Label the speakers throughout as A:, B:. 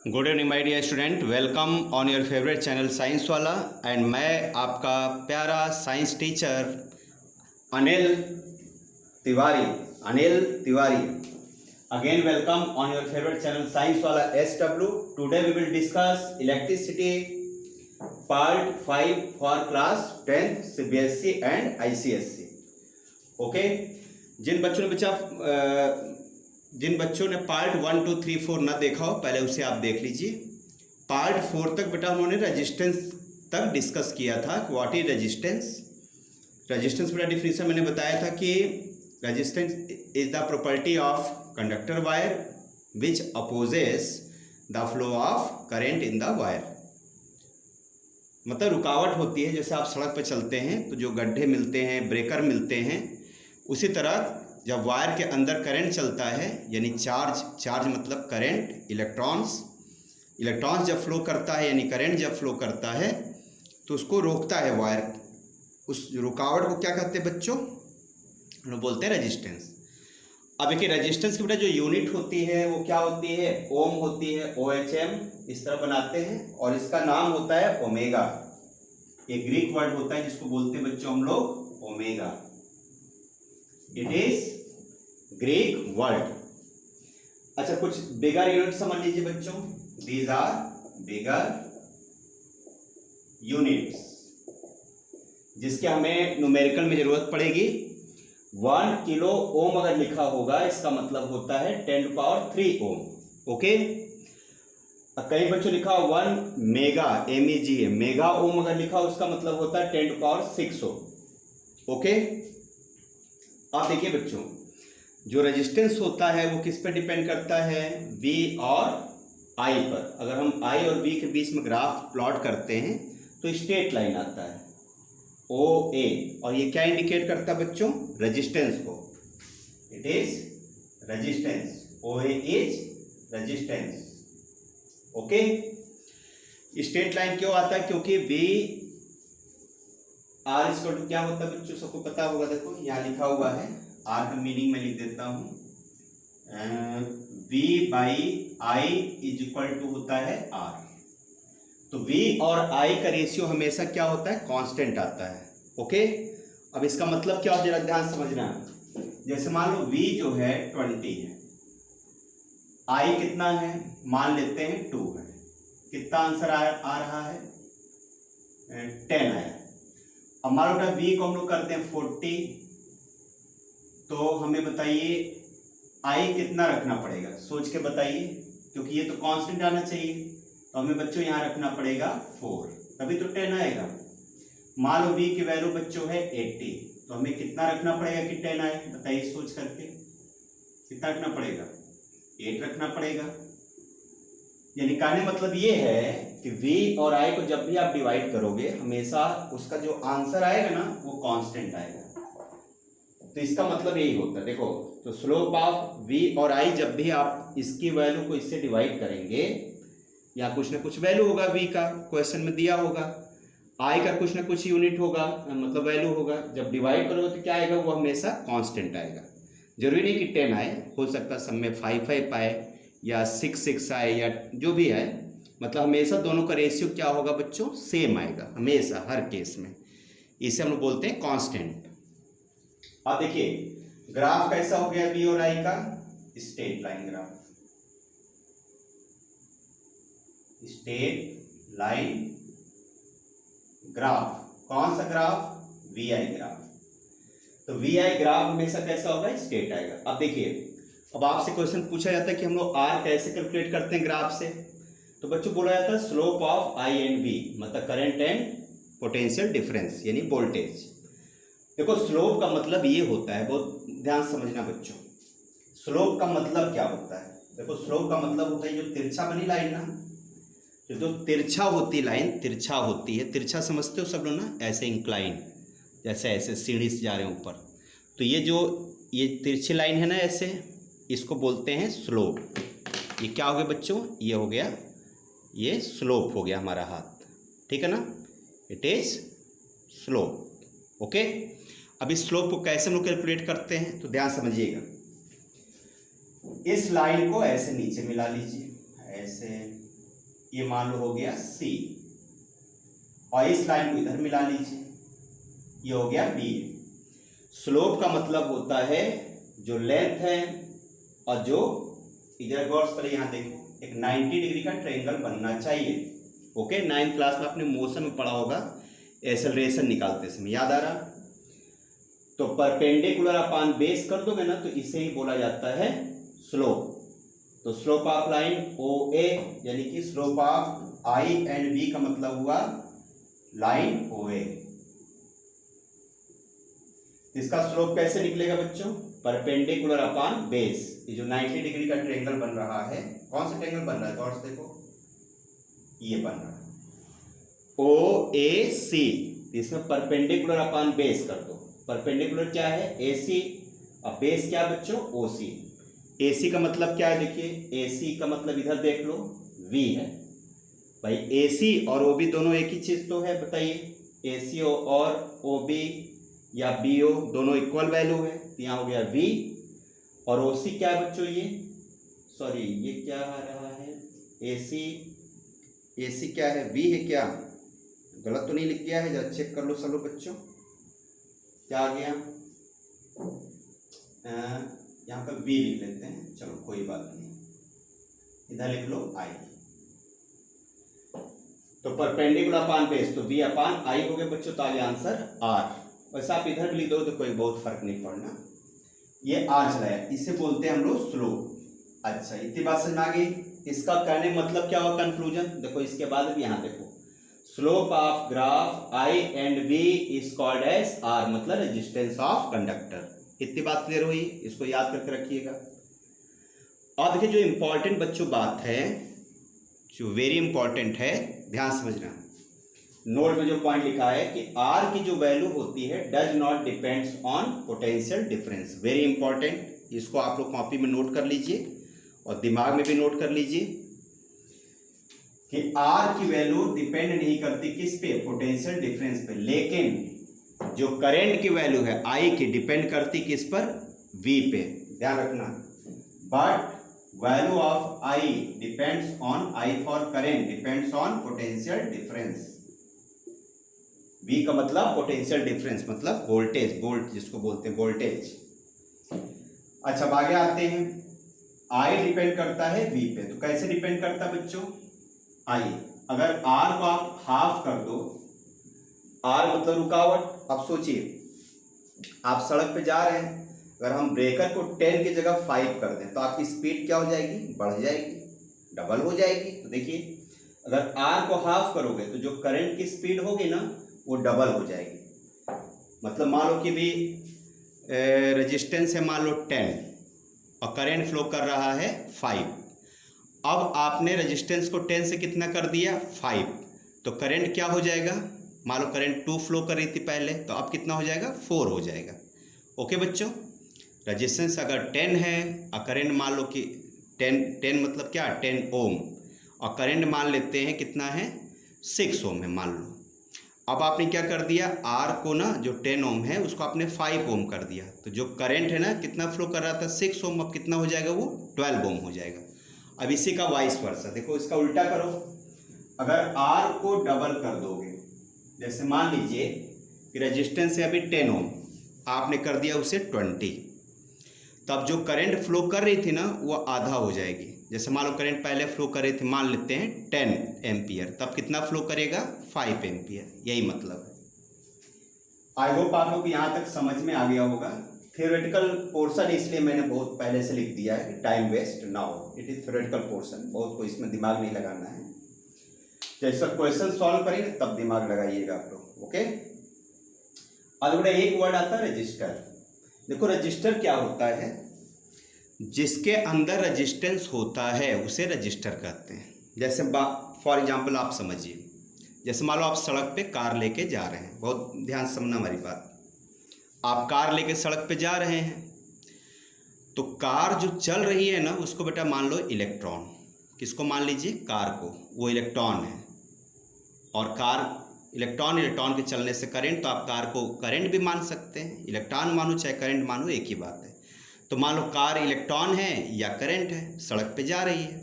A: Good evening my dear student, welcome on your favourite channel science वाला। And मैं आपका प्यारा science teacher Anil Tiwari again welcome on your favourite channel science वाला SW। Today we will discuss electricity part 5 for class 10 CBSE and ICSE। Okay, जिन बच्चों ने part 1, 2, 3, 4 ना देखा हो पहले उसे आप देख लीजिए। पार्ट 4 तक बेटा उन्होंने रेजिस्टेंस तक डिस्कस किया था। What is resistance? रेजिस्टेंस बेटा डिफिनेशन मैंने बताया था कि resistance is the property of conductor wire which opposes the flow of current in the wire. मतलब रुकावट होती है, जैसे आप सड़क पर चलते हैं तो जो गड्ढे मिलते हैं, ब्रेकर मिलते हैं, उसी तरह जब वायर के अंदर करंट चलता है यानी चार्ज मतलब करंट, इलेक्ट्रॉन्स जब फ्लो करता है यानी करंट जब फ्लो करता है तो उसको रोकता है वायर। उस रुकावट को क्या कहते हैं बच्चों? हम लोग बोलते हैं रेजिस्टेंस। अब देखिए रेजिस्टेंस की बेटा जो यूनिट होती है वो क्या होती है? ओम होती है, OHM इस तरह बनाते हैं और इसका नाम होता है ओमेगा। एक ग्रीक वर्ड होता है जिसको बोलते हैं बच्चों हम लोग omega. It is Greek word. अच्छा, कुछ बिगर यूनिट समझ लीजिए बच्चों। दीज आर बिगर यूनिट्स जिसके हमें न्यूमेरिकल में जरूरत पड़ेगी। 1 किलो ओम अगर लिखा होगा इसका मतलब होता है 10⁻³ ओम। ओके, कई बच्चों लिखा 1 मेगा MEGA मेगा ओम अगर लिखा उसका मतलब होता है 10⁻6 ओम। ओके, आप देखिए बच्चों जो रेजिस्टेंस होता है वो किस पर डिपेंड करता है? V और I पर। अगर हम I और V के बीच में ग्राफ प्लॉट करते हैं तो स्ट्रेट लाइन आता है OA, और ये क्या इंडिकेट करता है बच्चों? रेजिस्टेंस को। It is resistance. OA is resistance. Okay, straight line क्यों आता है? क्योंकि V R इक्वल टू क्या होता है बच्चों? सबको पता होगा। देखो यहाँ लिखा हुआ है, R का मीनिंग मैं लिख देता हूं। V/I इज इक्वल टू होता है R। तो V और I का रेशियो हमेशा क्या होता है? कांस्टेंट आता है। ओके, अब इसका मतलब क्या हो, जरा ध्यान समझना। जैसे मान लो V जो है 20 है, I कितना है? मान लेते हैं 2 है। कितना आंसर आ रहा है? 10 आया। अब मान लो V को हम लोग करते हैं 40, तो हमें बताइए I कितना रखना पड़ेगा? सोच के बताइए, क्योंकि ये तो कांस्टेंट आना चाहिए। तो हमें बच्चों यहाँ रखना पड़ेगा 4, तभी तो 10 आएगा। मान लो V की वैल्यू बच्चों है 80, तो हमें कितना रखना पड़ेगा कि 10 आए? बताइए सोच करके, कितना रखना पड़ेगा? 8 रखना पड़ेगा। यानी कहने मतलब ये है कि V और I को जब भी आप डिवाइड करोगे हमेशा उसका जो आंसर आएगा ना वो कांस्टेंट आएगा। तो इसका मतलब यही होता है। देखो, तो स्लोप ऑफ V और I जब भी आप इसकी वैल्यू को इससे डिवाइड करेंगे, या कुछ ना कुछ वैल्यू होगा V का, क्वेश्चन में दिया होगा, I का कुछ ना कुछ यूनिट होगा, मतलब वैल्यू होगा। जब डिवाइड करोगे तो क्या आएगा? वो हमेशा कांस्टेंट आएगा। जरूरी नहीं कि 10 आए, हो सकता है सब में 5 आए या 6 आए या जो भी आए। मतलब हमेशा दोनों का रेशियो क्या होगा बच्चों? सेम आएगा हमेशा, हर केस में। इसे हम लोग बोलते हैं कांस्टेंट। अब देखिए ग्राफ कैसा हो गया V और I का? Straight line graph, straight line graph. कौन सा ग्राफ? VI graph. तो VI ग्राफ हमेशा कैसा होगा? स्ट्रेट आएगा। अब देखिए, अब आपसे क्वेश्चन पूछा जाता है कि हम लोग R कैसे कैलकुलेट करते हैं ग्राफ से। तो बच्चों बोला जाता है slope of I and V, मतलब करंट एंड पोटेंशियल डिफरेंस यानी वोल्टेज। देखो स्लोप का मतलब ये होता है, बहुत ध्यान समझना बच्चों। स्लोप का मतलब क्या होता है? देखो स्लोप का मतलब होता है जो तिरछा बनी लाइन ना, जो तिरछा होती लाइन, तिरछा होती है, तिरछा समझते हो सब लोग ना? ऐसे इंक्लाइन, जैसे ऐसे सीढ़ी से जा रहे हैं ऊपर। तो ये तिरछी लाइन है ना ऐसे, इसको बोलते हैं स्लोप। ये क्या हो गया बच्चों? ये हो गया, ये स्लोप हो गया हमारा हाथ, ठीक है ना? It is slope. ओके, अब इस स्लोप को कैसे हम लोग कैलकुलेट करते हैं तो ध्यान समझिएगा। इस लाइन को ऐसे नीचे मिला लीजिए, ऐसे ये मान लो हो गया C, और इस लाइन को इधर मिला लीजिए, ये हो गया BA। स्लोप का मतलब होता है जो लेंथ है और जो इधर गौर से यहाँ देखो एक 90 डिग्री का ट्रायंगल बनना चाहिए। ओके, 9th क्लास में आपने मोशन में पढ़ा होगा, एक्सेलरेशन निकालते समय, याद आ रहा? तो परपेंडिकुलर अपान बेस कर दोगे ना तो इसे ही बोला जाता है स्लोप। तो स्लोप ऑफ लाइन OA यानी कि slope of I and B का मतलब हुआ लाइन OA। इसका स्लोप कैसे निकलेगा बच्चों? Perpendicular upon base. ये जो 90 डिग्री का ट्रायंगल बन रहा है, कौन सा ट्रायंगल बन रहा है? गौर से देखो, ये बन रहा है OAC। इसमें परपेंडिकुलर अपॉन बेस कर दो। परपेंडिकुलर क्या है? AC, और बेस क्या बच्चों? OC। AC का मतलब क्या है? देखिए AC का मतलब इधर देख लो V है भाई। AC और OB दोनों एक ही चीज तो है, बताइए। AC और OB या BO दोनों इक्वल वैल्यू है, तो यहाँ हो गया V। और OC क्या है बच्चों? ये सॉरी, ये क्या आ रहा है? AC क्या है? V है क्या? गलत तो नहीं लिख गया है? जरा चेक कर लो सब लोग बच्चों, क्या आ गया? यहाँ पर V लिख लेते हैं, चलो कोई बात नहीं, इधर लिख लो I। तो परपेंडिकुलर अपान बेस, तो V अपान I हो गए बच्चों, तो आगे आंसर R। वैसे आप इधर लिख दो तो कोई बहुत फर्क नहीं पड़ना, ये R चला है, इसे बोलते हैं हम लोग स्लोप। अच्छा, इतनी बात समझ में आ गई। इसका कहने मतलब क्या हुआ? कंक्लूजन देखो, इसके बाद भी यहाँ देखो, slope of graph I and B is called as R, मतलब रेजिस्टेंस ऑफ कंडक्टर। इतनी बात क्लियर हुई, इसको याद करके रखिएगा। और देखिए जो इंपॉर्टेंट बच्चों बात है, जो वेरी इंपॉर्टेंट है, ध्यान समझना। नोट में जो पॉइंट लिखा है कि R की जो वैल्यू होती है does not depends on potential difference. Very important, इसको आप लोग कॉपी में नोट कर लीजिए और दिमाग में भी नोट कर लीजिए कि R की वैल्यू डिपेंड नहीं करती किस पे? पोटेंशियल डिफरेंस पे। लेकिन जो करंट की वैल्यू है I की, डिपेंड करती किस पर? V पे, ध्यान रखना। But value of I depends on, I for current depends on potential difference. V का मतलब पोटेंशियल डिफरेंस, मतलब वोल्टेज, वोल्ट जिसको बोलते हैं वोल्टेज। अच्छा, अब आगे आते हैं। I डिपेंड करता है V पे, तो कैसे डिपेंड करता है बच्चों? I अगर R को आप हाफ कर दो, R मतलब रुकावट। अब सोचिए आप सड़क पे जा रहे हैं, अगर हम ब्रेकर को 10 की जगह 5 कर दें तो आपकी स्पीड क्या हो जाएगी? बढ़ जाएगी, डबल हो जाएगी। तो देखिए अगर R को हाफ करोगे तो जो करंट की स्पीड होगी ना वो डबल हो जाएगी। मतलब मान लो कि भी रेजिस्टेंस है मान लो 10 और करंट फ्लो कर रहा है 5। अब आपने रेजिस्टेंस को 10 से कितना कर दिया? 5। तो करंट क्या हो जाएगा? मान लो करंट 2 फ्लो कर रही थी पहले, तो अब कितना हो जाएगा? 4 हो जाएगा। ओके बच्चों, रेजिस्टेंस अगर 10 है और करंट मान लो कि 10 मतलब क्या? 10 ओम, और करंट मान लेते हैं कितना है? 6 ओम है मान लो। अब आपने क्या कर दिया? R को ना जो 10 ओम है उसको आपने 5 ओम कर दिया, तो जो करंट है ना कितना फ्लो कर रहा था? 6 ओम, अब कितना हो जाएगा? वो 12 ओम हो जाएगा। अब इसी का वाइस वर्सा, देखो इसका उल्टा करो। अगर R को डबल कर दोगे, जैसे मान लीजिए कि रेजिस्टेंस है अभी 10 ओम, आपने कर दिया उसे 20, तब जो करंट फ्लो कर रही थी ना वो आधा हो जाएगी। जैसे मान लो करंट पहले फ्लो कर रही थी, मान लेते हैं 10 एम्पियर, तब कितना फ्लो करेगा? 5 एम्पियर। यही मतलब है। आई होप आप लोग यहाँ तक समझ में आ गया होगा। थ्योरेटिकल पोर्शन इसलिए मैंने बहुत पहले से लिख दिया है कि टाइम वेस्ट ना हो, इट इज थ्योरेटिकल पोर्शन, बहुत को इसमें दिमाग नहीं लगाना है। जैसा क्वेश्चन सॉल्व करेंगे तब दिमाग लगाइएगा आप लोग। ओके, अब एक वर्ड आता है रजिस्टर। देखो रजिस्टर क्या होता है? जिसके अंदर रेजिस्टेंस होता है उसे रजिस्टर कहते हैं। जैसे फॉर एग्जांपल आप समझिए, जैसे मान लो आप सड़क पे कार लेके जा रहे हैं, बहुत ध्यान से समझना हमारी बात। आप कार लेके सड़क पे जा रहे हैं, तो कार जो चल रही है ना उसको बेटा मान लो इलेक्ट्रॉन। किसको मान लीजिए? कार को, वो इलेक्ट्रॉन है। और कार इलेक्ट्रॉन के चलने से करंट, तो आप कार को करंट भी मान सकते हैं, इलेक्ट्रॉन मानो चाहे करंट मानो एक ही बात है। तो मान लो कार इलेक्ट्रॉन है या करंट है, सड़क पे जा रही है।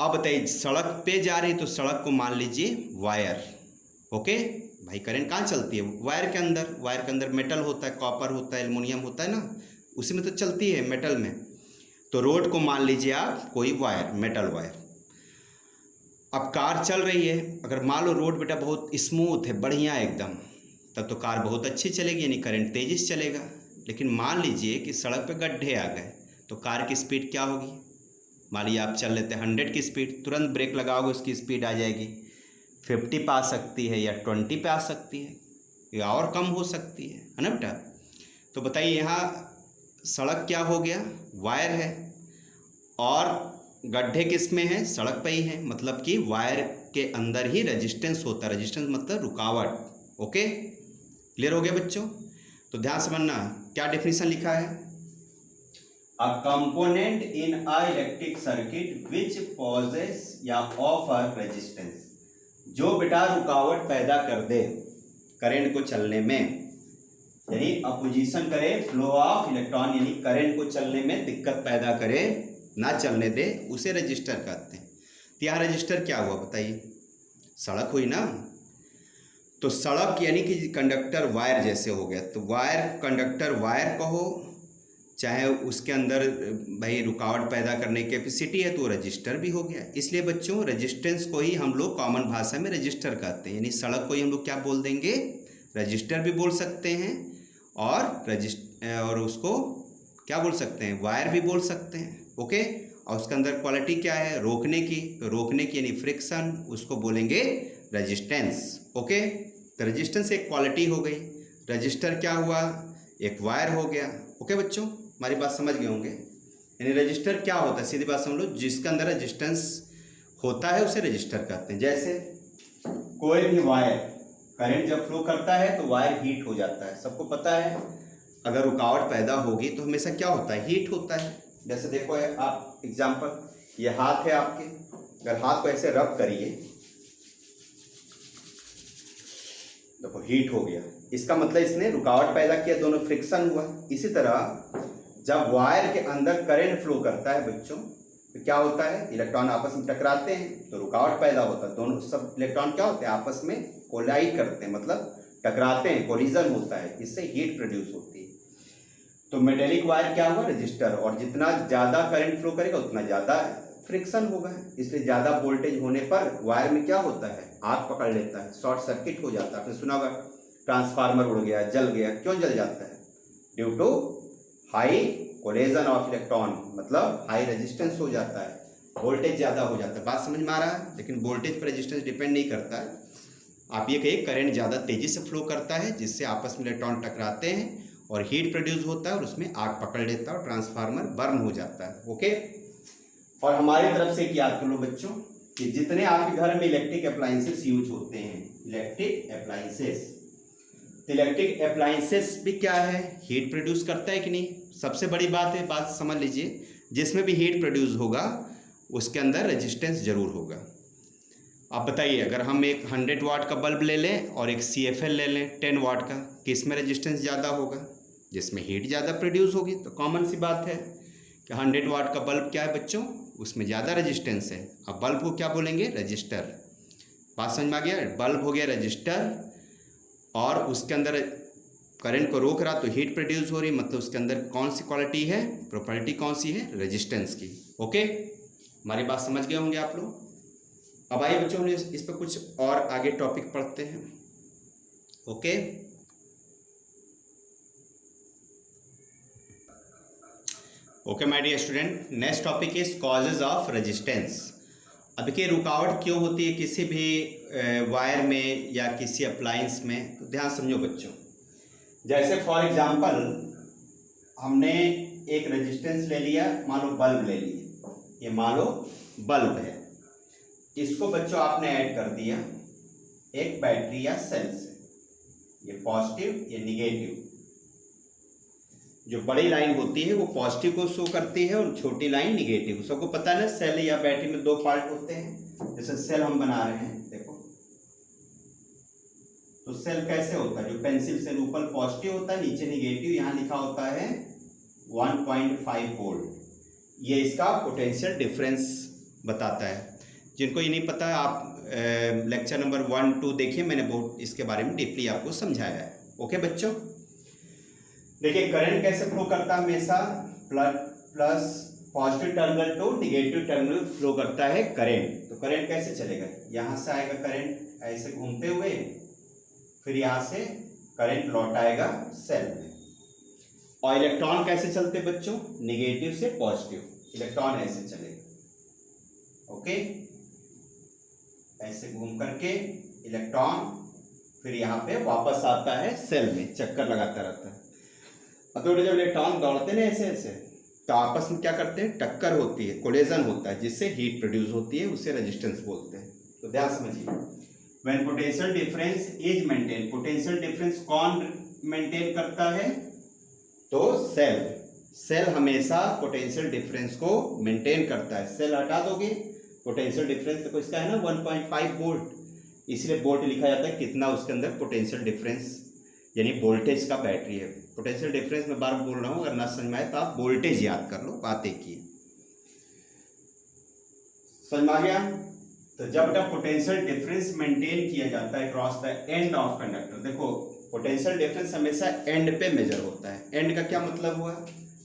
A: अब बताइए सड़क पे जा रही तो सड़क को मान लीजिए वायर, ओके भाई करंट कहाँ चलती है, वायर के अंदर, वायर के अंदर मेटल होता है, कॉपर होता है, एल्युमिनियम होता है ना, उसी में तो चलती है मेटल में। तो रोड को मान लीजिए आप कोई वायर, मेटल वायर। अब कार चल रही है, अगर मान लो रोड बेटा बहुत स्मूथ है, बढ़िया एकदम, तब तो कार बहुत अच्छी चलेगी, यानी करंट तेजी से चलेगा। लेकिन मान लीजिए कि सड़क पे गड्ढे आ गए तो कार की स्पीड क्या होगी, मान लीजिए आप चल लेते हैं 100 की स्पीड, तुरंत ब्रेक लगाओगे उसकी स्पीड आ जाएगी 50 पे आ सकती है या 20 पे आ सकती है या और कम हो सकती है ना बेटा। तो बताइए यहाँ सड़क क्या हो गया, वायर है, और गड्ढे किस में है, सड़क पे ही है, मतलब कि वायर के अंदर ही रेजिस्टेंस होता है, रेजिस्टेंस मतलब रुकावट। ओके क्लियर हो गया बच्चों। तो ध्यान समझना क्या डेफिनेशन लिखा है, a component in a electric circuit which possesses या ऑफर रेजिस्टेंस, जो बेटा रुकावट पैदा कर दे करंट को चलने में, यानी अपोजिशन करे फ्लो ऑफ इलेक्ट्रॉन, यानी करंट को चलने में दिक्कत पैदा करे, ना चलने दे, उसे रजिस्टर कहते हैं। तो यहाँ रजिस्टर क्या हुआ बताइए, सड़क हुई ना, तो सड़क यानी कि कंडक्टर वायर जैसे हो गया, तो वायर कंडक्टर वायर कहो, चाहे उसके अंदर भाई रुकावट पैदा करने की कैपेसिटी है तो रजिस्टर भी हो गया। इसलिए बच्चों रेजिस्टेंस को ही हम लोग कॉमन भाषा में रजिस्टर कहते हैं, यानी सड़क को ही हम लोग क्या बोल देंगे, रजिस्टर भी बोल सकते हैं, और उसको क्या बोल सकते हैं, वायर भी बोल सकते हैं। ओके, और उसके अंदर क्वालिटी क्या है, रोकने की, तो रोकने की यानी फ्रिक्शन, उसको बोलेंगे रेजिस्टेंस। ओके, तो रेजिस्टेंस एक क्वालिटी हो गई, रजिस्टर क्या हुआ, एक वायर हो गया। ओके बच्चों, हमारी बात समझ गए होंगे। यानी रजिस्टर क्या होता है, सीधी बात समझ लो, जिसके अंदर रेजिस्टेंस होता है उसे रजिस्टर कहते हैं। जैसे कोई भी वायर करंट जब फ्लो करता है तो वायर हीट हो जाता है, सबको पता है। अगर रुकावट पैदा होगी तो हमेशा क्या होता है, हीट होता है। जैसे देखो आप एग्जांपल, ये हाथ है आपके, अगर हाथ को ऐसे रब करिए, देखो हीट हो गया, इसका मतलब इसने रुकावट पैदा किया, दोनों फ्रिक्शन हुआ। इसी तरह जब वायर के अंदर करंट फ्लो करता है बच्चों, तो क्या होता है, इलेक्ट्रॉन आपस में टकराते हैं तो रुकावट पैदा होता है, दोनों सब इलेक्ट्रॉन क्या होते हैं, आपस में कोलाइड करते हैं, मतलब टकराते हैं, कोलिजन होता है, इससे हीट प्रोड्यूस होती है। तो मेटेलिक वायर क्या हुआ, रजिस्टर, और जितना ज़्यादा करंट फ्लो करेगा उतना ज़्यादा फ्रिक्शन होगा, इसलिए ज़्यादा वोल्टेज होने पर वायर में क्या होता है, आग पकड़ लेता है, शॉर्ट सर्किट हो जाता है। आपने सुना होगा ट्रांसफार्मर उड़ गया, जल गया, क्यों जल जाता है, due to high collision of electron, मतलब हाई रेजिस्टेंस हो जाता है, वोल्टेज ज़्यादा हो जाता है। बात समझ में आ रहा है, लेकिन वोल्टेज पर रेजिस्टेंस डिपेंड नहीं करता है। आप ये कहिए करंट ज़्यादा तेज़ी से फ्लो करता है, जिससे आपस में इलेक्ट्रॉन टकराते हैं और हीट प्रोड्यूस होता है और उसमें आग पकड़ लेता है और ट्रांसफार्मर बर्न हो जाता है। ओके, और हमारी तरफ से याद कर लो बच्चों कि जितने आपके घर में इलेक्ट्रिक अप्लायंसेस यूज होते हैं, इलेक्ट्रिक अप्लायंसेस, तो इलेक्ट्रिक अप्लायंसेस भी क्या है, हीट प्रोड्यूस करता है कि नहीं। सबसे बड़ी बात है, बात समझ लीजिए, जिसमें भी हीट प्रोड्यूस होगा उसके अंदर रेजिस्टेंस जरूर होगा। आप बताइए, अगर हम एक 100 वाट का बल्ब ले लें और एक CFL ले लें 10 वाट का, किसमें रेजिस्टेंस ज़्यादा होगा, जिसमें हीट ज़्यादा प्रोड्यूस होगी। तो कॉमन सी बात है कि 100 वाट का बल्ब क्या है बच्चों, उसमें ज़्यादा रेजिस्टेंस है। अब बल्ब को क्या बोलेंगे, रजिस्टर। बात समझ में आ गया, बल्ब हो गया रजिस्टर, और उसके अंदर करंट को रोक रहा तो हीट प्रोड्यूस हो रही, मतलब उसके अंदर कौन सी क्वालिटी है, प्रॉपर्टी कौन सी है, रेजिस्टेंस की। ओके, हमारी बात समझ गए होंगे आप लोग। अब आइए बच्चों, हम इस पर कुछ और आगे टॉपिक पढ़ते हैं। Okay, okay my dear student, next topic is causes of resistance. अब देखिए रुकावट क्यों होती है किसी भी वायर में या किसी अप्लायंस में, तो ध्यान समझो बच्चों। जैसे फॉर एग्जांपल हमने एक रेजिस्टेंस ले लिया, मान लो बल्ब ले लिया, ये मान लो बल्ब है, इसको बच्चों आपने ऐड कर दिया एक बैटरी या सेल से, ये पॉजिटिव ये निगेटिव। जो बड़ी लाइन होती है वो पॉजिटिव को शो करती है और छोटी लाइन निगेटिव। सबको पता है ना, सेल या बैटरी में दो पार्ट होते हैं। जैसे सेल हम बना रहे हैं, देखो तो सेल कैसे होता है, जो पेंसिल से ऊपर पॉजिटिव होता है, नीचे निगेटिव, यहाँ लिखा होता है 1.5 वोल्ट। ये इसका पोटेंशियल डिफरेंस बताता है। जिनको ये नहीं पता है आप लेक्चर नंबर 1, 2 देखिए, मैंने बहुत इसके बारे में डीपली आपको समझाया है। ओके बच्चों, देखिए करंट कैसे फ्लो करता है, हमेशा plus positive terminal to negative terminal flow करता है करंट। तो करंट कैसे चलेगा, यहाँ से आएगा करंट ऐसे घूमते हुए, फिर यहाँ से करंट लौट आएगा सेल में। और इलेक्ट्रॉन कैसे चलते बच्चों, निगेटिव से पॉजिटिव, इलेक्ट्रॉन ऐसे चलेगा। ओके, ऐसे घूम करके इलेक्ट्रॉन फिर यहाँ पे वापस आता है सेल में, चक्कर लगाता रहता है। अब तो जब इलेक्ट्रॉन दौड़ते ना ऐसे ऐसे, तो आपस में क्या करते हैं, टक्कर होती है, कोलिजन होता है, जिससे हीट प्रोड्यूस होती है, उसे रेजिस्टेंस बोलते हैं। तो ध्यान समझिए, when potential difference is maintain, potential difference कौन मेंटेन करता है, तो सेल हमेशा पोटेंशियल डिफरेंस को मेंटेन करता है। सेल हटा दोगे, पोटेंशियल डिफरेंस देखो इसका है ना 1.5 वोल्ट, इसलिए वोल्ट लिखा जाता है कितना उसके अंदर पोटेंशियल डिफरेंस यानी वोल्टेज का बैटरी है। पोटेंशियल डिफरेंस में बार बोल रहा हूँ, अगर ना समझ में आए तो आप वोल्टेज याद कर लो, बात एक ही है। समझ में आ गया। तो जब तक पोटेंशियल डिफरेंस मेंटेन किया जाता है cross the end of conductor, देखो पोटेंशियल डिफरेंस हमेशा एंड पे मेजर होता है। एंड का क्या मतलब हुआ,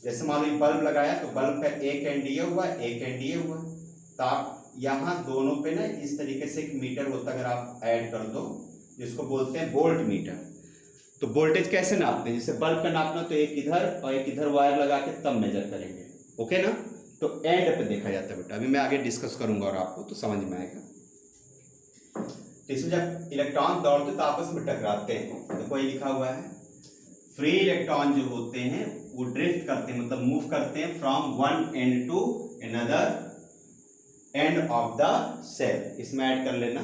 A: जैसे मान लो बल्ब लगाया तो बल्ब का एक एंड ये हुआ, एक एंड ये हुआ, तो आप यहाँ दोनों पे ना इस तरीके से एक मीटर होता है, अगर आप ऐड कर दो, जिसको बोलते हैं वोल्ट मीटर। तो वोल्टेज कैसे नापते हैं, जैसे बल्ब का नापना तो एक इधर और एक इधर वायर लगा के तब मेजर करेंगे। ओके ना, तो एंड पे देखा जाता है बेटा, अभी मैं आगे डिस्कस करूंगा और आपको तो समझ में आएगा। तो इसमें जब इलेक्ट्रॉन दौड़ते तो आपस में टकराते हैं, देखो ये लिखा हुआ है, फ्री इलेक्ट्रॉन जो होते हैं वो ड्रिफ्ट करते हैं, मतलब मूव करते हैं from one end to another end of the cell. इसमें ऐड कर लेना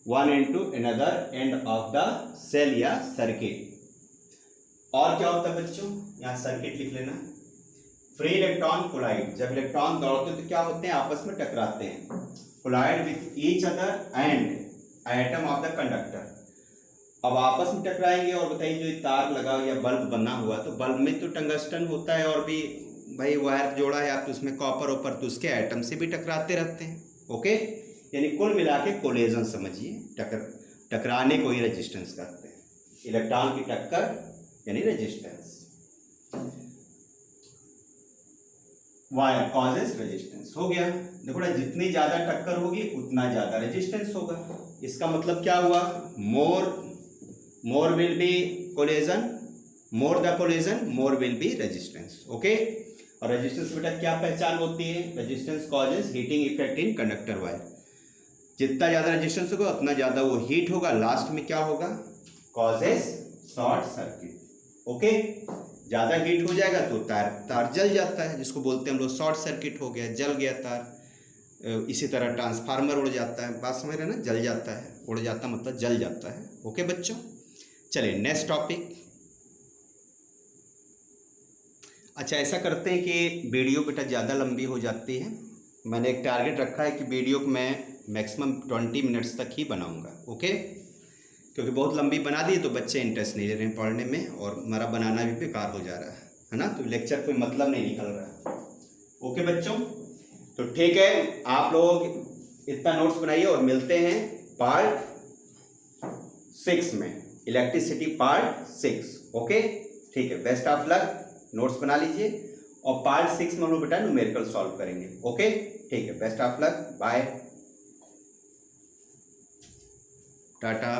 A: one end to another end of the cell या सर्किट। और क्या होता है बच्चों, यहाँ सर्किट लिख लेना। फ्री इलेक्ट्रॉन कोलाइड, जब इलेक्ट्रॉन दौड़ते हैं तो क्या होते हैं, आपस में टकराते हैं, collide with each other and atom of the conductor. अब आपस में टकराएंगे, और बताइए जो तार लगा या बल्ब बना हुआ, तो बल्ब में तो टंगस्टन होता है, और भी भाई वायर जोड़ा है आप, तो उसमें कॉपर ऊपर, तो उसके एटम से भी टकराते रहते हैं। ओके, यानी कुल मिला के कोलिजन समझिए, टकराने को ही रेजिस्टेंस करते हैं। इलेक्ट्रॉन की टक्कर यानी रेजिस्टेंस, वायर कॉजेस रेजिस्टेंस। हो गया, देखो ना, जितनी ज्यादा टक्कर होगी उतना ज्यादा रेजिस्टेंस होगा। इसका मतलब क्या हुआ, more will be collision, more the collision more will be resistance. Okay, और रेजिस्टेंस बेटा क्या पहचान होती है, resistance causes heating effect in conductor wire. जितना ज्यादा रेजिस्टेंस होगा उतना ज्यादा वो हीट होगा, लास्ट में क्या होगा, कॉजेस शॉर्ट सर्किट। ओके, ज्यादा हीट हो जाएगा तो तार जल जाता है, जिसको बोलते हैं हम लोग शॉर्ट सर्किट हो गया, जल गया तार। इसी तरह ट्रांसफार्मर उड़ जाता है, बात समझ रहे हैं ना, जल जाता है, उड़ जाता मतलब जल जाता है। ओके बच्चों, चलिए नेक्स्ट टॉपिक। अच्छा, ऐसा करते हैं कि वीडियो बेटा ज़्यादा लंबी हो जाती है, मैंने एक टारगेट रखा है कि वीडियो को मैं मैक्सिमम 20 मिनट्स तक ही बनाऊंगा। ओके, क्योंकि बहुत लंबी बना दी तो बच्चे इंटरेस्ट नहीं ले रहे हैं पढ़ने में, और हमारा बनाना भी बेकार हो जा रहा है ना, तो लेक्चर कोई मतलब नहीं निकल रहा है। ओके बच्चों, तो ठीक है, आप लोग इतना नोट्स बनाइए और मिलते हैं पार्ट 6 में, इलेक्ट्रिसिटी पार्ट 6। ओके ठीक है, बेस्ट ऑफ लक, नोट्स बना लीजिए, और पार्ट 6 में हम लोग बेटा न्यूमेरिकल सॉल्व करेंगे। ओके ठीक है, best of luck, bye, Tata.